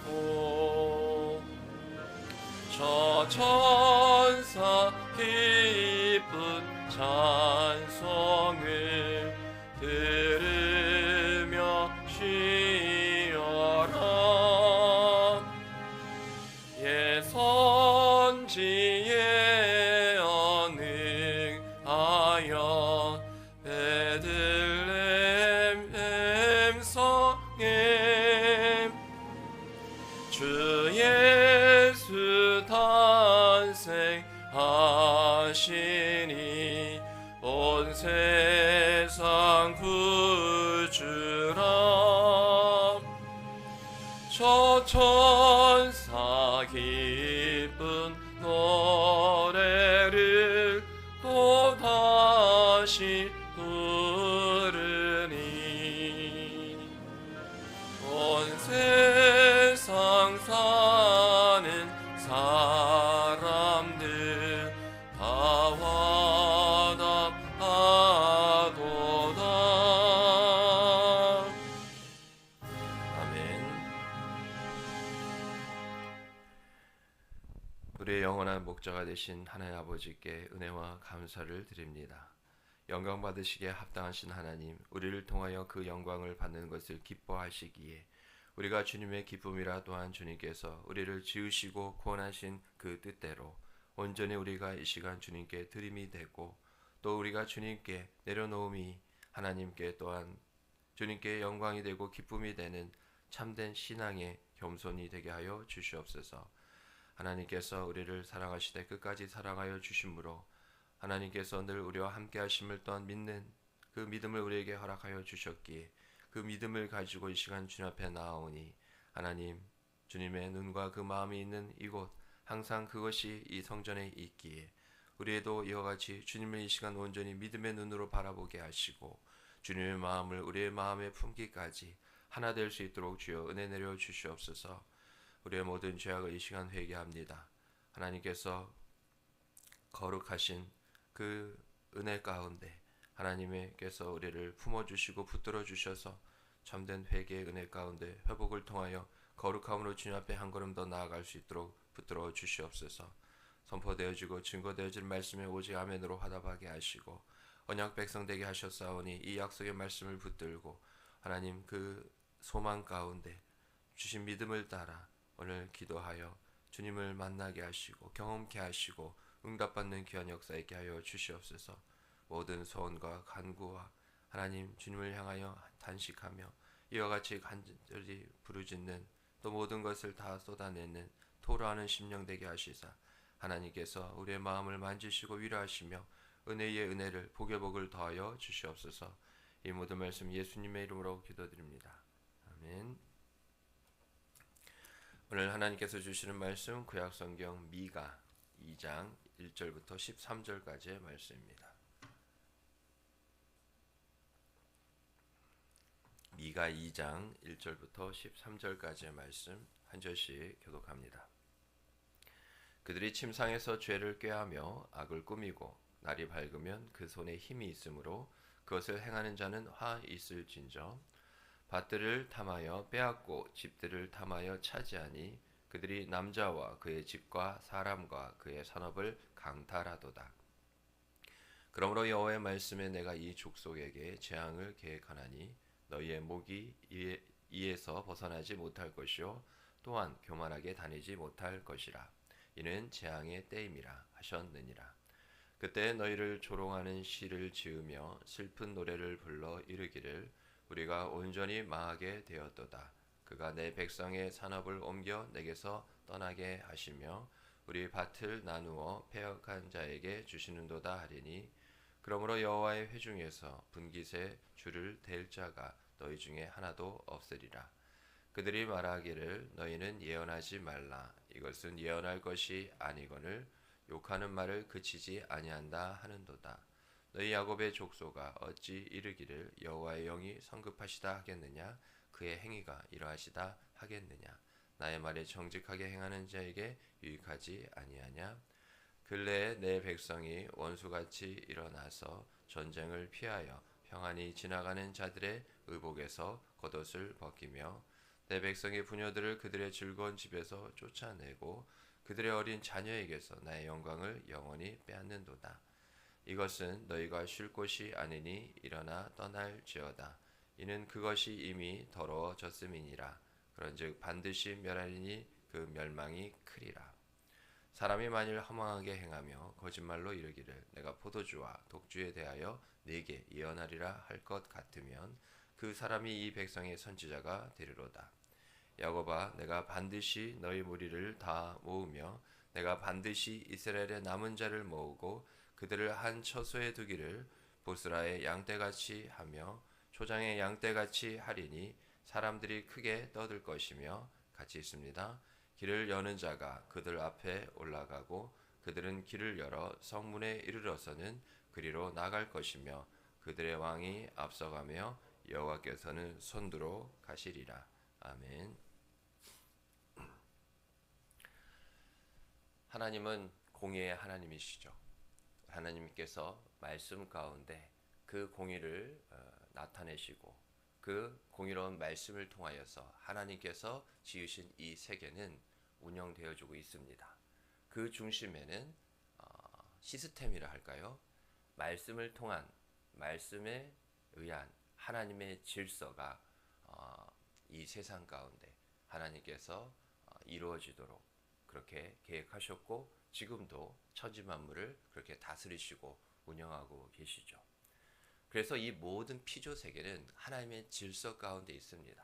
드리고 저 천사 기쁜 찬송을 들으며 쉬어라. 예선지에 언능하여 베들레헴 성에 주 예수 탄생하시니 온 세상 구주라. 저 천사 기쁜 노래를 또다시 부르니 온 세상 사는 사람들 다 화답하도다. 아멘. 우리의 영원한 목자가 되신 하나님 아버지께 은혜와 감사를 드립니다. 영광 받으시기에 합당하신 하나님, 우리를 통하여 그 영광을 받는 것을 기뻐하시기에 우리가 주님의 기쁨이라 또한 주님께서 우리를 지으시고 구원하신 그 뜻대로 온전히 우리가 이 시간 주님께 드림이 되고 또 우리가 주님께 내려놓음이 하나님께 또한 주님께 영광이 되고 기쁨이 되는 참된 신앙의 겸손이 되게 하여 주시옵소서. 하나님께서 우리를 사랑하시되 끝까지 사랑하여 주심으로 하나님께서 늘 우리와 함께 하심을 또한 믿는 그 믿음을 우리에게 허락하여 주셨기에 그 믿음을 가지고 이 시간 주님 앞에 나아오니 하나님 주님의 눈과 그 마음이 있는 이곳 항상 그것이 이 성전에 있기에 우리에도 이와 같이 주님을 이 시간 온전히 믿음의 눈으로 바라보게 하시고 주님의 마음을 우리의 마음에 품기까지 하나 될 수 있도록 주여 은혜 내려 주시옵소서. 우리의 모든 죄악을 이 시간 회개합니다. 하나님께서 거룩하신 그 은혜 가운데 하나님께서 우리를 품어주시고 붙들어 주셔서 참된 회개의 은혜 가운데 회복을 통하여 거룩함으로 주님 앞에 한 걸음 더 나아갈 수 있도록 붙들어 주시옵소서. 선포되어지고 증거되어질 말씀에 오직 아멘으로 화답하게 하시고 언약 백성 되게 하셨사오니 이 약속의 말씀을 붙들고 하나님 그 소망 가운데 주신 믿음을 따라 오늘 기도하여 주님을 만나게 하시고 경험케 하시고 응답받는 귀한 역사 있게 하여 주시옵소서. 모든 소원과 간구와 하나님 주님을 향하여 단식하며 이와 같이 간절히 부르짖는 또 모든 것을 다 쏟아내는 토로하는 심령 되게 하시사 하나님께서 우리의 마음을 만지시고 위로하시며 은혜의 은혜를 복의 복을 더하여 주시옵소서. 이 모든 말씀 예수님의 이름으로 기도드립니다. 아멘. 오늘 하나님께서 주시는 말씀 구약성경 미가 2장 1절부터 13절까지의 말씀입니다. 미가 2장 1절부터 13절까지의 말씀 한 절씩 교독합니다. 그들이 침상에서 죄를 꾀하며 악을 꾸미고 날이 밝으면 그 손에 힘이 있으므로 그것을 행하는 자는 화 있을진저 밭들을 탐하여 빼앗고 집들을 탐하여 차지하니 그들이 남자와 그의 집과 사람과 그의 산업을 강탈하도다. 그러므로 여호와의 말씀에 내가 이 족속에게 재앙을 계획하나니 너희의 목이 이에서 벗어나지 못할 것이요 또한 교만하게 다니지 못할 것이라. 이는 재앙의 때임이라 하셨느니라. 그때 너희를 조롱하는 시를 지으며 슬픈 노래를 불러 이르기를 우리가 온전히 망하게 되었도다. 그가 내 백성의 산업을 옮겨 내게서 떠나게 하시며 우리 밭을 나누어 패역한 자에게 주시는도다 하리니 그러므로 여호와의 회중에서 분깃에 줄을 댈 자가 너희 중에 하나도 없으리라. 그들이 말하기를 너희는 예언하지 말라. 이것은 예언할 것이 아니거늘 욕하는 말을 그치지 아니한다 하는도다. 너희 야곱의 족속아 어찌 이르기를 여호와의 영이 성급하시다 하겠느냐 그의 행위가 이러하시다 하겠느냐 나의 말에 정직하게 행하는 자에게 유익하지 아니하냐. 근래에 내 백성이 원수같이 일어나서 전쟁을 피하여 평안히 지나가는 자들의 의복에서 겉옷을 벗기며 내 백성의 부녀들을 그들의 즐거운 집에서 쫓아내고 그들의 어린 자녀에게서 나의 영광을 영원히 빼앗는도다. 이것은 너희가 쉴 곳이 아니니 일어나 떠날지어다. 이는 그것이 이미 더러워졌음이니라. 그런즉 반드시 멸하리니 그 멸망이 크리라. 사람이 만일 허망하게 행하며 거짓말로 이르기를 내가 포도주와 독주에 대하여 네게 예언하리라 할 것 같으면 그 사람이 이 백성의 선지자가 되리로다. 야곱아, 내가 반드시 너희 무리를 다 모으며 내가 반드시 이스라엘의 남은 자를 모으고 그들을 한 처소에 두기를 보스라의 양떼같이 하며 초장의 양떼같이 하리니 사람들이 크게 떠들 것이며 같이 있습니다. 길을 여는 자가 그들 앞에 올라가고 그들은 길을 열어 성문에 이르러서는 그리로 나갈 것이며 그들의 왕이 앞서가며 여호와께서는 손들어 가시리라. 아멘. 하나님은 공의의 하나님이시죠. 하나님께서 말씀 가운데 그 공의를 나타내시고 그 공의로운 말씀을 통하여서 하나님께서 지으신 이 세계는 운영되어지고 있습니다. 그 중심에는 시스템이라 할까요? 말씀을 통한 말씀에 의한 하나님의 질서가 이 세상 가운데 하나님께서 이루어지도록 그렇게 계획하셨고 지금도 천지 만물을 그렇게 다스리시고 운영하고 계시죠. 그래서 이 모든 피조 세계는 하나님의 질서 가운데 있습니다.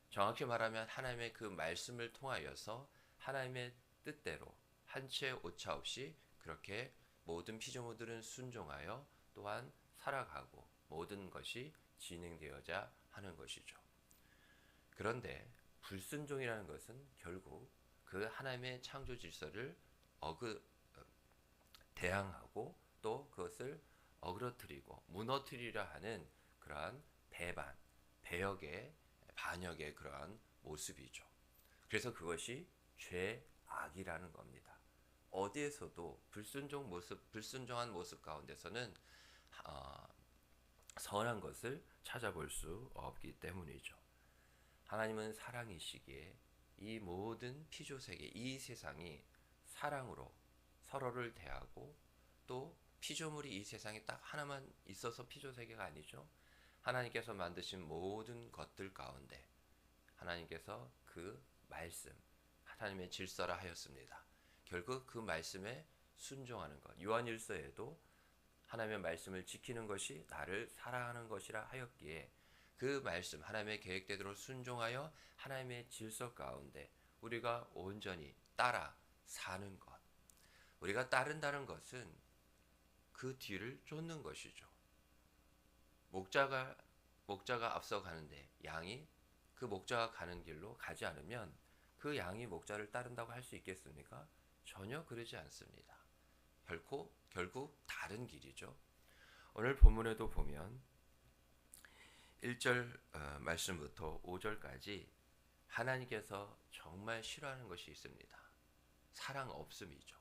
정확히 말하면 하나님의 그 말씀을 통하여서 하나님의 뜻대로 한 채 오차 없이 그렇게 모든 피조물들은 순종하여 또한 살아가고 모든 것이 진행되어야 하는 것이죠. 그런데 불순종이라는 것은 결국 그 하나님의 창조 질서를 대항하고 또 그것을 어그러뜨리고 무너뜨리려 하는 그러한 배반, 배역의 반역의 그러한 모습이죠. 그래서 그것이 죄악이라는 겁니다. 어디에서도 불순종한 모습 가운데서는 선한 것을 찾아볼 수 없기 때문이죠. 하나님은 사랑이시기에 이 모든 피조세계, 이 세상이 사랑으로 서로를 대하고 또 피조물이 이 세상에 딱 하나만 있어서 피조세계가 아니죠. 하나님께서 만드신 모든 것들 가운데 하나님께서 그 말씀, 하나님의 질서라 하였습니다. 결국 그 말씀에 순종하는 것. 요한일서에도 하나님의 말씀을 지키는 것이 나를 사랑하는 것이라 하였기에 그 말씀, 하나님의 계획대로 순종하여 하나님의 질서 가운데 우리가 온전히 따라 사는 것. 우리가 따른다는 것은 그 뒤를 쫓는 것이죠. 목자가 앞서 가는데 양이 그 목자가 가는 길로 가지 않으면 그 양이 목자를 따른다고 할 수 있겠습니까? 전혀 그러지 않습니다. 결국 다른 길이죠. 오늘 본문에도 보면 1절 말씀부터 5절까지 하나님께서 정말 싫어하는 것이 있습니다. 사랑 없음이죠.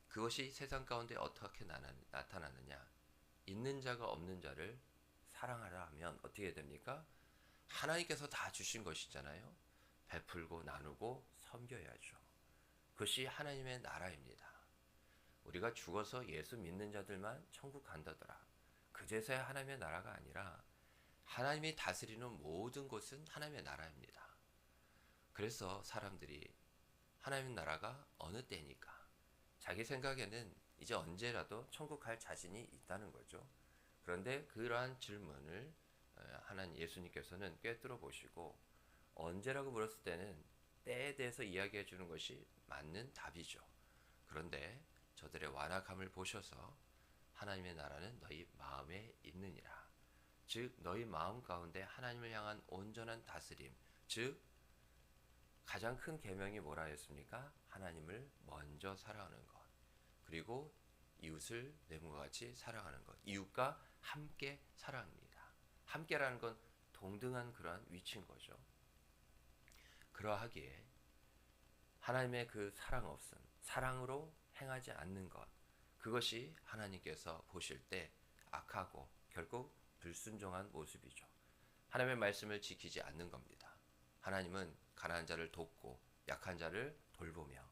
그것이 세상 가운데 어떻게 나타나느냐? 있는 자가 없는 자를 사랑하라 하면 어떻게 됩니까? 하나님께서 다 주신 것이잖아요. 베풀고 나누고 섬겨야죠. 그것이 하나님의 나라입니다. 우리가 죽어서 예수 믿는 자들만 천국 간다더라. 그제서야 하나님의 나라가 아니라 하나님이 다스리는 모든 곳은 하나님의 나라입니다. 그래서 사람들이 하나님의 나라가 어느 때니까 자기 생각에는 이제 언제라도 천국 갈 자신이 있다는 거죠. 그런데 그러한 질문을 하나님 예수님께서는 꿰뚫어 보시고 언제라고 물었을 때는 때에 대해서 이야기해 주는 것이 맞는 답이죠. 그런데 저들의 완악함을 보셔서 하나님의 나라는 너희 마음에 있느니라. 즉 너희 마음 가운데 하나님을 향한 온전한 다스림, 즉 가장 큰 계명이 뭐라 했습니까? 하나님을 먼저 사랑하는 것. 그리고 이웃을 내 몸과 같이 사랑하는 것. 이웃과 함께 사랑합니다. 함께라는 건 동등한 그러한 위치인 거죠. 그러하기에 하나님의 그 사랑 없음, 사랑으로 행하지 않는 것, 그것이 하나님께서 보실 때 악하고 결국 불순종한 모습이죠. 하나님의 말씀을 지키지 않는 겁니다. 하나님은 가난한 자를 돕고 약한 자를 돌보며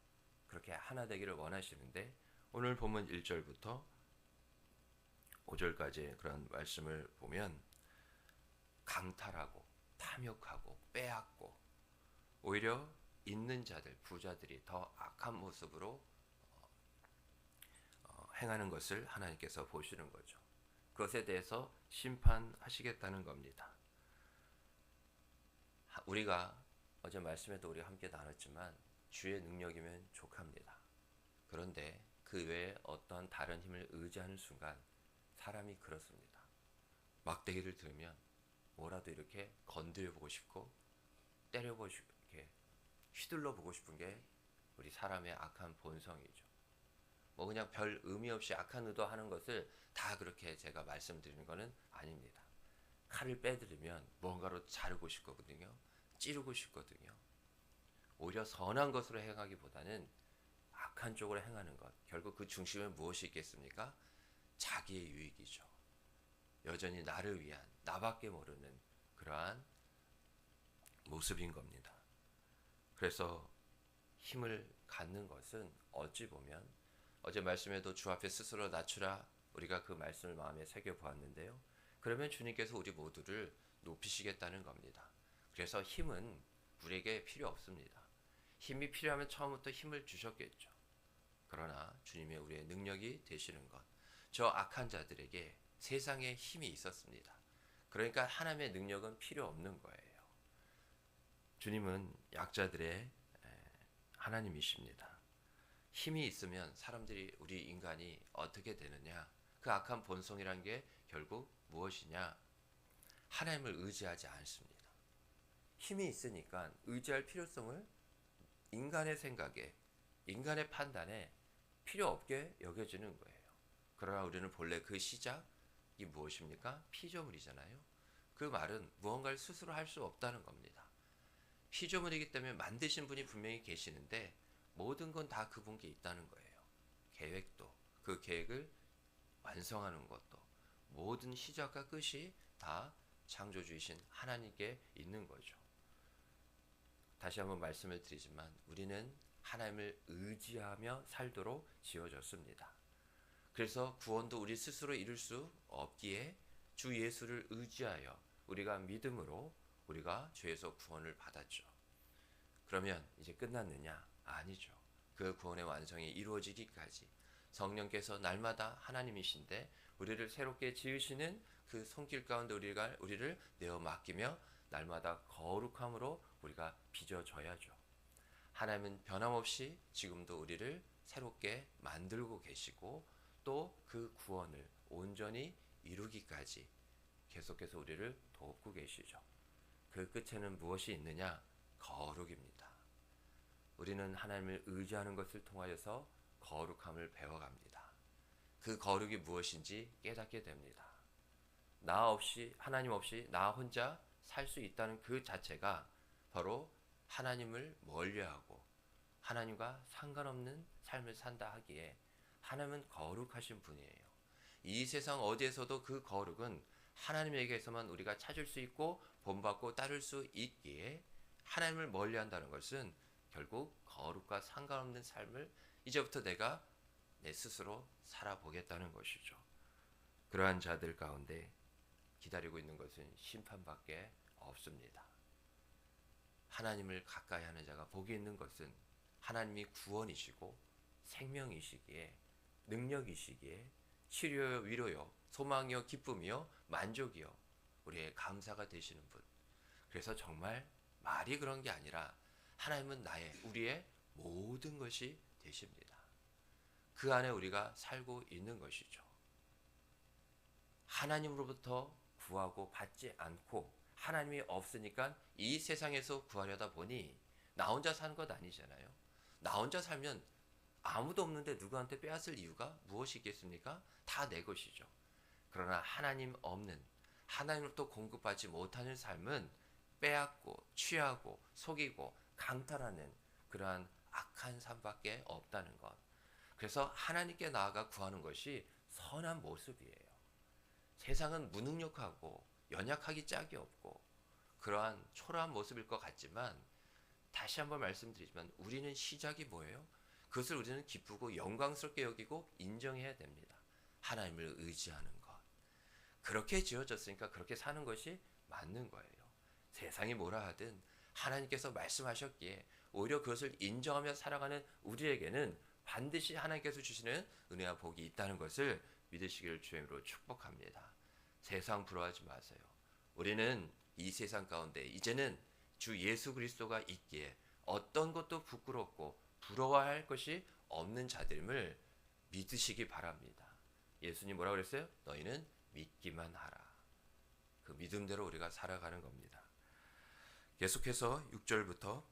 그렇게 하나 되기를 원하시는데, 오늘 본문 1절부터 5절까지의 그런 말씀을 보면 강탈하고 탐욕하고 빼앗고 오히려 있는 자들, 부자들이 더 악한 모습으로 행하는 것을 하나님께서 보시는 거죠. 그것에 대해서 심판하시겠다는 겁니다. 우리가 어제 말씀에도 우리가 함께 나눴지만 주의 능력이면 족합니다. 그런데 그 외에 어떠한 다른 힘을 의지하는 순간 사람이 그렇습니다. 막대기를 들으면 뭐라도 이렇게 건드려보고 싶고 때려보고 싶고 이렇게 휘둘러 보고 싶은 게 우리 사람의 악한 본성이죠. 뭐 그냥 별 의미 없이 악한 의도하는 것을 다 그렇게 제가 말씀드리는 것은 아닙니다. 칼을 빼드리면 뭔가로 자르고 싶거든요. 찌르고 싶거든요. 오히려 선한 것으로 행하기보다는 악한 쪽으로 행하는 것. 결국 그 중심에 무엇이 있겠습니까? 자기의 유익이죠. 여전히 나를 위한, 나밖에 모르는 그러한 모습인 겁니다. 그래서 힘을 갖는 것은 어찌 보면 어제 말씀에도 주 앞에 스스로 낮추라, 우리가 그 말씀을 마음에 새겨보았는데요. 그러면 주님께서 우리 모두를 높이시겠다는 겁니다. 그래서 힘은 우리에게 필요 없습니다. 힘이 필요하면 처음부터 힘을 주셨겠죠. 그러나 주님의 우리의 능력이 되시는 것, 저 악한 자들에게 세상에 힘이 있었습니다. 그러니까 하나님의 능력은 필요 없는 거예요. 주님은 약자들의 하나님이십니다. 힘이 있으면 사람들이, 우리 인간이 어떻게 되느냐? 그 악한 본성이란 게 결국 무엇이냐? 하나님을 의지하지 않습니다. 힘이 있으니까 의지할 필요성을 인간의 생각에, 인간의 판단에 필요 없게 여겨지는 거예요. 그러나 우리는 본래 그 시작이 무엇입니까? 피조물이잖아요. 그 말은 무언가를 스스로 할 수 없다는 겁니다. 피조물이기 때문에 만드신 분이 분명히 계시는데 모든 건 다 그분께 있다는 거예요. 계획도, 그 계획을 완성하는 것도, 모든 시작과 끝이 다 창조주이신 하나님께 있는 거죠. 다시 한번 말씀을 드리지만 우리는 하나님을 의지하며 살도록 지어졌습니다. 그래서 구원도 우리 스스로 이룰 수 없기에 주 예수를 의지하여 우리가 믿음으로 우리가 죄에서 구원을 받았죠. 그러면 이제 끝났느냐? 아니죠. 그 구원의 완성이 이루어지기까지 성령께서 날마다 하나님이신데 우리를 새롭게 지으시는 그 손길 가운데 우리를 내어 맡기며 날마다 거룩함으로 우리가 빚어져야죠. 하나님은 변함없이 지금도 우리를 새롭게 만들고 계시고 또 그 구원을 온전히 이루기까지 계속해서 우리를 돕고 계시죠. 그 끝에는 무엇이 있느냐? 거룩입니다. 우리는 하나님을 의지하는 것을 통하여서 거룩함을 배워갑니다. 그 거룩이 무엇인지 깨닫게 됩니다. 나 없이, 하나님 없이 나 혼자 살 수 있다는 그 자체가 바로 하나님을 멀리하고 하나님과 상관없는 삶을 산다 하기에 하나님은 거룩하신 분이에요. 이 세상 어디에서도 그 거룩은 하나님에게서만 우리가 찾을 수 있고 본받고 따를 수 있기에 하나님을 멀리한다는 것은 결국 거룩과 상관없는 삶을 이제부터 내가 내 스스로 살아보겠다는 것이죠. 그러한 자들 가운데 기다리고 있는 것은 심판밖에 없습니다. 하나님을 가까이 하는 자가 복이 있는 것은 하나님이 구원이시고 생명이시기에, 능력이시기에, 치료요, 위로요, 소망이요, 기쁨이요, 만족이요, 우리의 감사가 되시는 분. 그래서 정말 말이 그런 게 아니라 하나님은 우리의 모든 것이 되십니다. 그 안에 우리가 살고 있는 것이죠. 하나님으로부터 구하고 받지 않고 하나님이 없으니까 이 세상에서 구하려다 보니 나 혼자 사는 것 아니잖아요. 나 혼자 살면 아무도 없는데 누구한테 빼앗을 이유가 무엇이 있겠습니까? 다 내 것이죠. 그러나 하나님 없는, 하나님으로부터 공급받지 못하는 삶은 빼앗고 취하고 속이고 강탈하는 그러한 악한 삶밖에 없다는 것. 그래서 하나님께 나아가 구하는 것이 선한 모습이에요. 세상은 무능력하고 연약하기 짝이 없고 그러한 초라한 모습일 것 같지만 다시 한번 말씀드리지만 우리는 시작이 뭐예요? 그것을 우리는 기쁘고 영광스럽게 여기고 인정해야 됩니다. 하나님을 의지하는 것. 그렇게 지어졌으니까 그렇게 사는 것이 맞는 거예요. 세상이 뭐라 하든 하나님께서 말씀하셨기에 오히려 그것을 인정하며 살아가는 우리에게는 반드시 하나님께서 주시는 은혜와 복이 있다는 것을 믿으시기를 주님으로 축복합니다. 세상 부러워하지 마세요. 우리는 이 세상 가운데 이제는 주 예수 그리스도가 있기에 어떤 것도 부끄럽고 부러워할 것이 없는 자들임을 믿으시기 바랍니다. 예수님 뭐라고 그랬어요? 너희는 믿기만 하라. 그 믿음대로 우리가 살아가는 겁니다. 계속해서 6절부터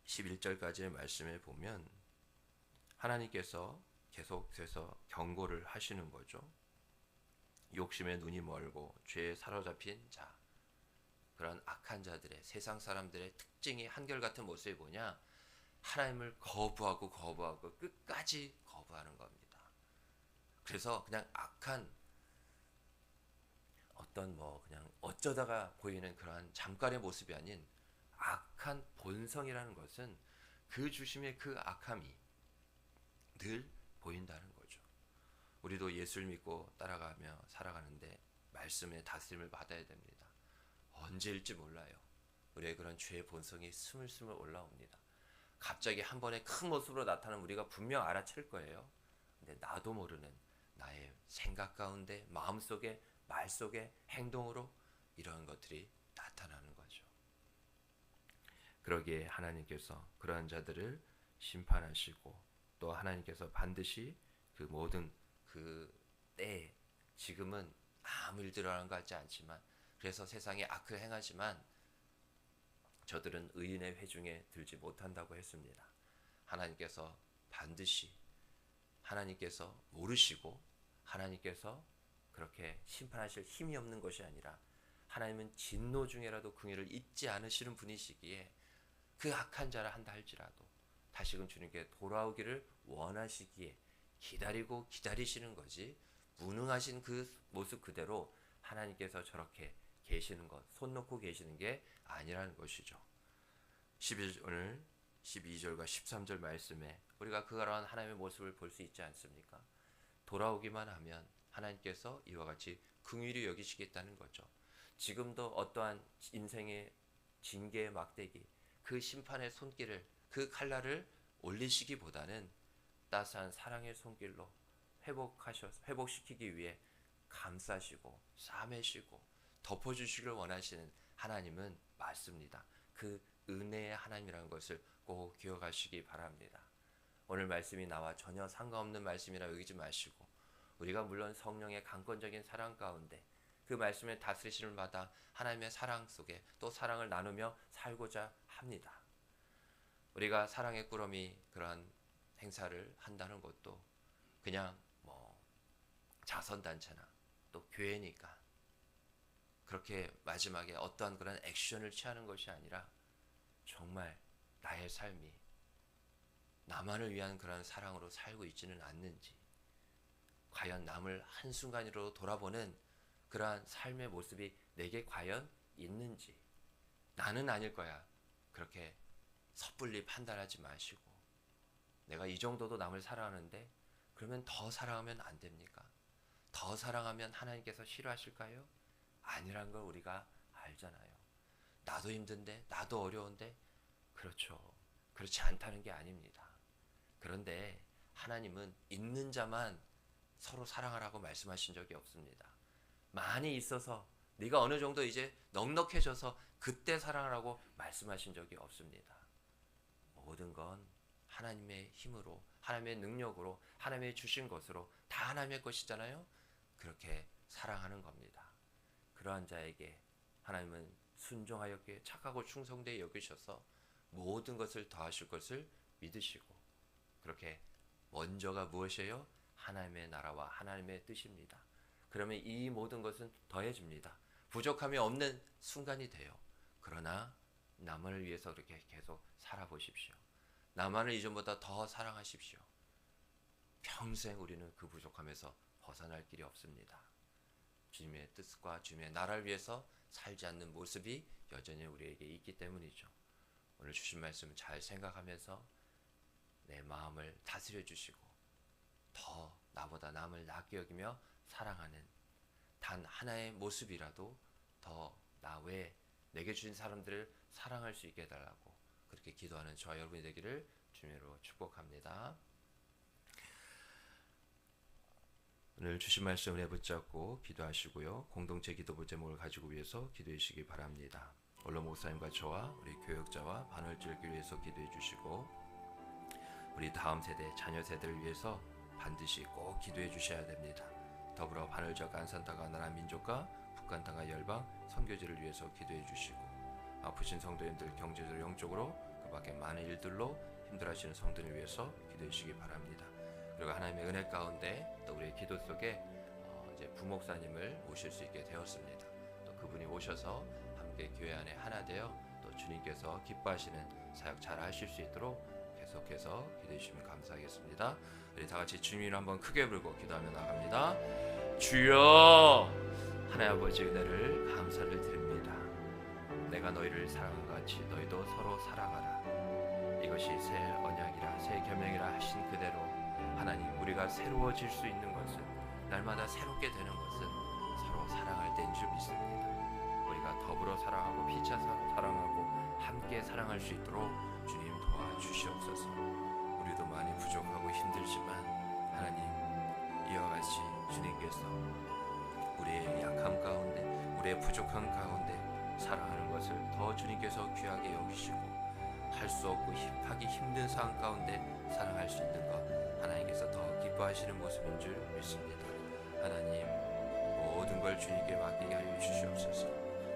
11절까지의 말씀에 보면 하나님께서 계속해서 경고를 하시는 거죠. 욕심에 눈이 멀고 죄에 사로잡힌 자, 그런 악한 자들의, 세상 사람들의 특징이 한결같은 모습이 뭐냐? 하나님을 거부하고 끝까지 거부하는 겁니다. 그래서 그냥 악한 어떤 그냥 어쩌다가 보이는 그러한 잠깐의 모습이 아닌 악한 본성이라는 것은 그 주심의 그 악함이 늘 보인다는 거죠. 우리도 예수를 믿고 따라가며 살아가는데 말씀의 다스림을 받아야 됩니다. 언제일지 몰라요. 우리의 그런 죄의 본성이 스물스물 올라옵니다. 갑자기 한 번에 큰 모습으로 나타나면 우리가 분명 알아챌 거예요. 근데 나도 모르는 나의 생각 가운데, 마음속에, 말 속에, 행동으로 이런 것들이 나타나는 거죠. 그러기에 하나님께서 그러한 자들을 심판하시고 또 하나님께서 반드시 그 모든 그 때에, 지금은 아무 일 드러나는 것 같지 않지만, 그래서 세상에 악을 행하지만 저들은 의인의 회중에 들지 못한다고 했습니다. 하나님께서 반드시, 하나님께서 모르시고 하나님께서 그렇게 심판하실 힘이 없는 것이 아니라 하나님은 진노 중에라도 긍휼을 잊지 않으시는 분이시기에 그 악한 자라 한다 할지라도 다시금 주님께 돌아오기를 원하시기에 기다리고 기다리시는 거지, 무능하신 그 모습 그대로 하나님께서 저렇게 계시는 것, 손 놓고 계시는 게 아니라는 것이죠. 오늘 12절과 13절 말씀에 우리가 그러한 하나님의 모습을 볼 수 있지 않습니까? 돌아오기만 하면 하나님께서 이와 같이 긍휼히 여기시겠다는 거죠. 지금도 어떠한 인생의 징계의 막대기, 그 심판의 손길을, 그 칼날을 올리시기보다는 따스한 사랑의 손길로 회복시키기 위해 감싸시고 싸매시고 덮어주시길 원하시는 하나님은 맞습니다. 그 은혜의 하나님이라는 것을 꼭 기억하시기 바랍니다. 오늘 말씀이 나와 전혀 상관없는 말씀이라 여기지 마시고, 우리가 물론 성령의 강권적인 사랑 가운데 그 말씀의 다스리심을 받아 하나님의 사랑 속에 또 사랑을 나누며 살고자 합니다. 우리가 사랑의 꾸러미 그러한 행사를 한다는 것도 그냥 자선단체나 또 교회니까 그렇게 마지막에 어떠한 그런 액션을 취하는 것이 아니라 정말 나의 삶이 나만을 위한 그런 사랑으로 살고 있지는 않는지, 과연 남을 한순간으로 돌아보는 그러한 삶의 모습이 내게 과연 있는지, 나는 아닐 거야 그렇게 섣불리 판단하지 마시고, 내가 이 정도도 남을 사랑하는데 그러면 더 사랑하면 안 됩니까? 더 사랑하면 하나님께서 싫어하실까요? 아니란 걸 우리가 알잖아요. 나도 힘든데, 나도 어려운데, 그렇죠. 그렇지 않다는 게 아닙니다. 그런데 하나님은 있는 자만 서로 사랑하라고 말씀하신 적이 없습니다. 많이 있어서 네가 어느 정도 이제 넉넉해져서 그때 사랑하라고 말씀하신 적이 없습니다. 모든 건 하나님의 힘으로, 하나님의 능력으로, 하나님의 주신 것으로 다 하나님의 것이잖아요. 그렇게 사랑하는 겁니다. 그러한 자에게 하나님은 순종하였기에 착하고 충성되게 여기셔서 모든 것을 더하실 것을 믿으시고, 그렇게 먼저가 무엇이에요? 하나님의 나라와 하나님의 뜻입니다. 그러면 이 모든 것은 더해집니다. 부족함이 없는 순간이 돼요. 그러나 남을 위해서 그렇게 계속 살아보십시오. 나만을 이전보다 더 사랑하십시오. 평생 우리는 그 부족함에서 벗어날 길이 없습니다. 주님의 뜻과 주님의 나라를 위해서 살지 않는 모습이 여전히 우리에게 있기 때문이죠. 오늘 주신 말씀을 잘 생각하면서 내 마음을 다스려 주시고 더 나보다 남을 낫게 여기며 사랑하는 단 하나의 모습이라도 더 나 외에 내게 주신 사람들을 사랑할 수 있게 해달라고 그렇게 기도하는 저와 여러분이 되기를 주님으로 축복합니다. 오늘 주신 말씀을 붙잡고 기도하시고요. 공동체 기도 제목을 가지고 위해서 기도해 주시기 바랍니다. 원로 목사님과 저와 우리 교역자와 반월절기를 위해서 기도해 주시고 우리 다음 세대, 자녀 세대를 위해서 반드시 꼭 기도해 주셔야 됩니다. 더불어 반월절 안산당과 나라 민족과 북한 당과 열방 선교지를 위해서 기도해 주시고 아프신 성도님들 경제적으로 영적으로 그 밖에 많은 일들로 힘들어하시는 성도를 위해서 기도해 주시기 바랍니다. 그리고 하나님의 은혜 가운데 또 우리의 기도 속에 이제 부목사님을 모실 수 있게 되었습니다. 또 그분이 오셔서 함께 교회 안에 하나 되어 또 주님께서 기뻐하시는 사역 잘 하실 수 있도록 계속해서 기도해 주시면 감사하겠습니다. 우리 다 같이 주님을 한번 크게 부르고 기도하며 나갑니다. 주여, 하나님 아버지 은혜를 감사를 드립니다. 내가 너희를 사랑한 것 같이 너희도 서로 사랑하라. 이것이 새 언약이라 새 계명이라 하신 그대로 하나님, 우리가 새로워질 수 있는 것은, 날마다 새롭게 되는 것은 서로 사랑할 때인 줄 믿습니다. 우리가 더불어 사랑하고 피차 사랑하고 함께 사랑할 수 있도록 주님 도와주시옵소서. 우리도 많이 부족하고 힘들지만 하나님, 이와 같이 주님께서 우리의 약함 가운데, 우리의 부족한 가운데 사랑하는 것을 더 주님께서 귀하게 여기시고, 할 수 없고 하기 힘든 상황 가운데 사랑할 수 있는 것 하나님께서 더 기뻐하시는 모습인 줄 믿습니다. 하나님, 모든 걸 주님께 맡기게 하여 주시옵소서.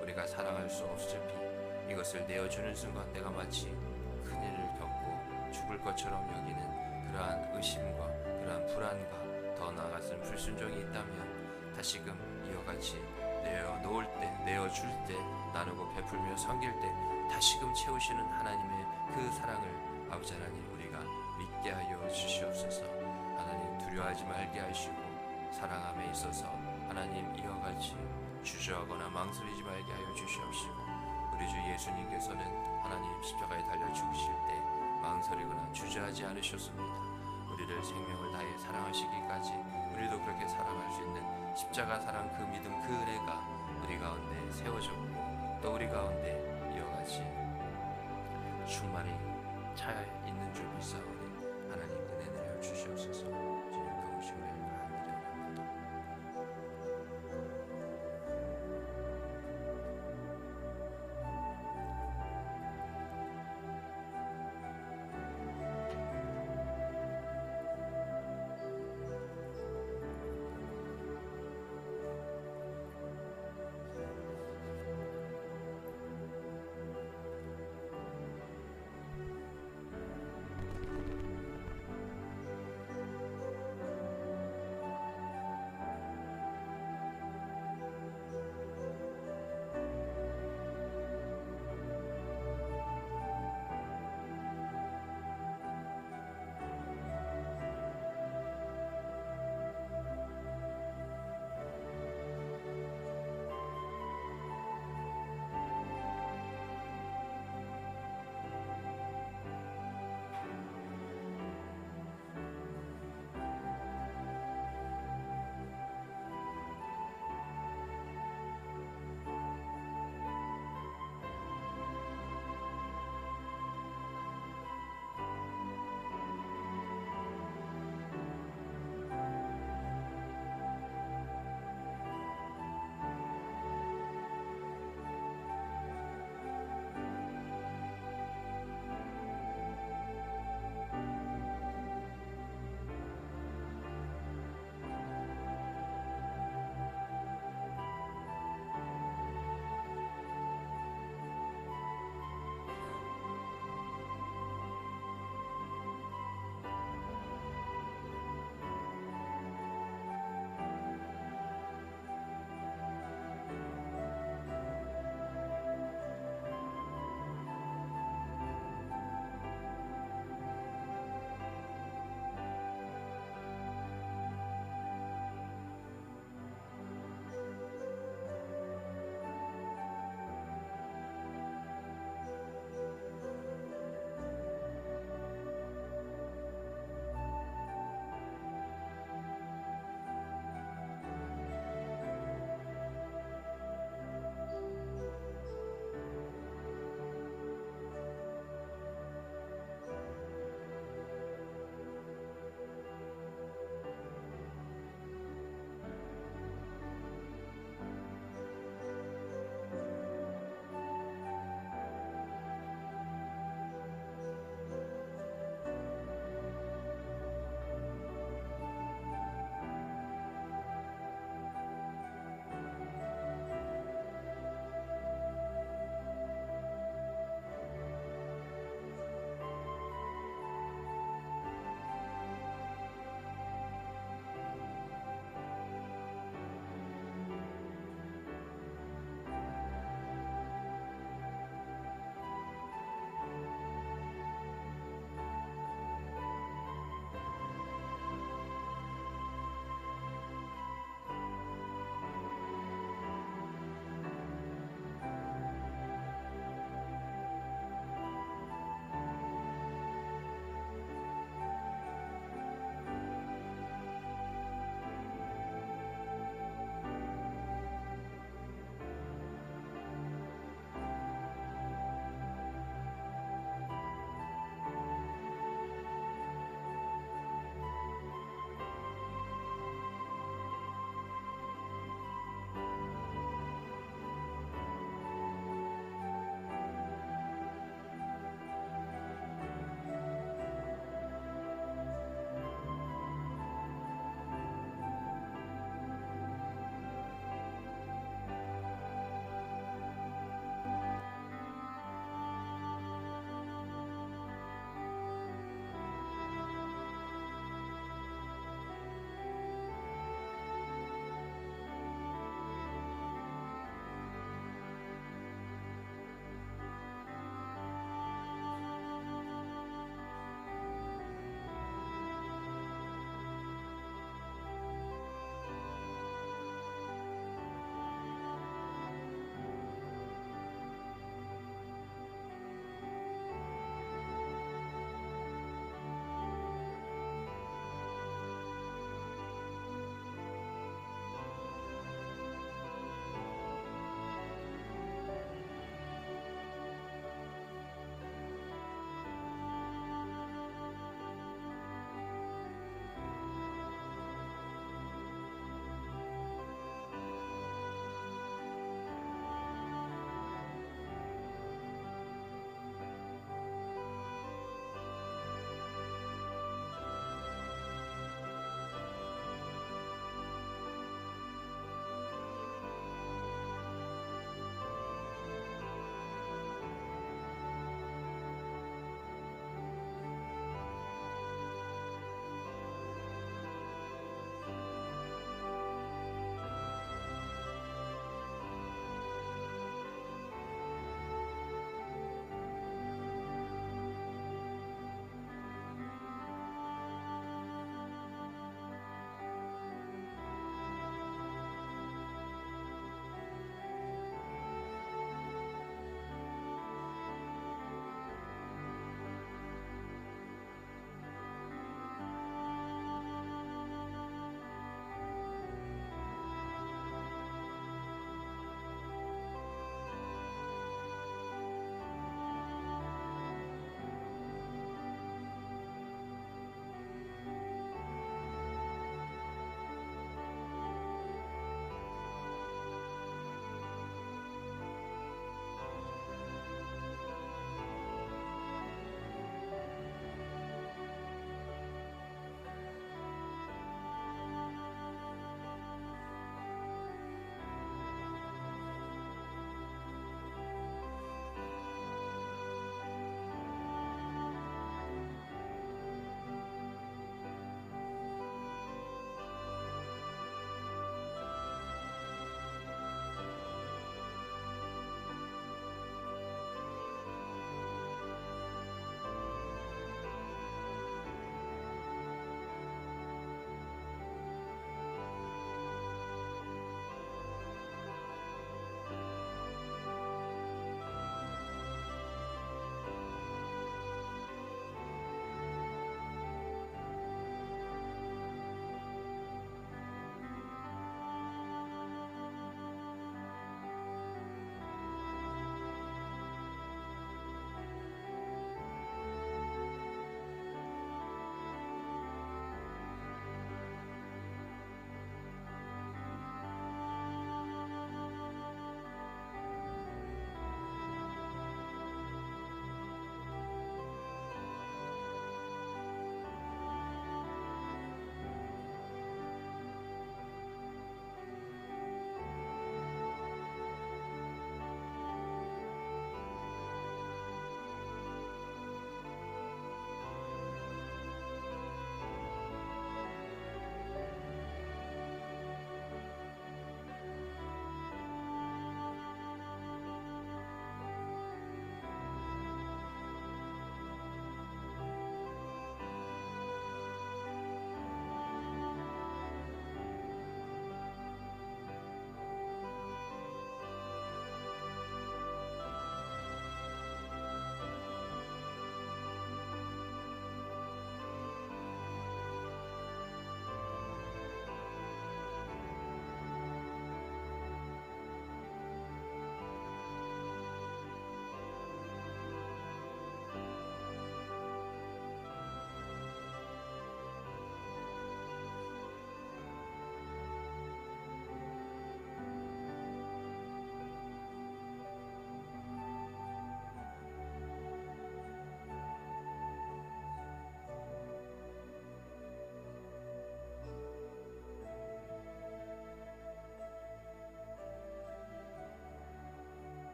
우리가 사랑할 수 없을 비 이것을 내어주는 순간 내가 마치 큰일을 겪고 죽을 것처럼 여기는 그러한 의심과 그러한 불안과 더 나아가서는 불순종이 있다면 다시금 이와 같이 내어놓을 때, 내어줄 때, 나누고 베풀며 섬길 때 다시금 채우시는 하나님의 그 사랑을 아버지 하나님 우리가 믿게 하여 주시옵소서. 하나님, 두려워하지 말게 하시고 사랑함에 있어서 하나님 이와 같이 주저하거나 망설이지 말게 하여 주시옵시고, 우리 주 예수님께서는 하나님 십자가에 달려 죽으실 때 망설이거나 주저하지 않으셨습니다. 우리를 생명을 다해 사랑하시기까지 우리도 그렇게 사랑할 수 있는 십자가 사랑, 그 믿음, 그 은혜가 우리 가운데 세워졌고 또 우리 가운데 이와 같이 충만히 차 있는 줄 믿사오니 하나님 은혜 내려 주시옵소서. 주님 도우시고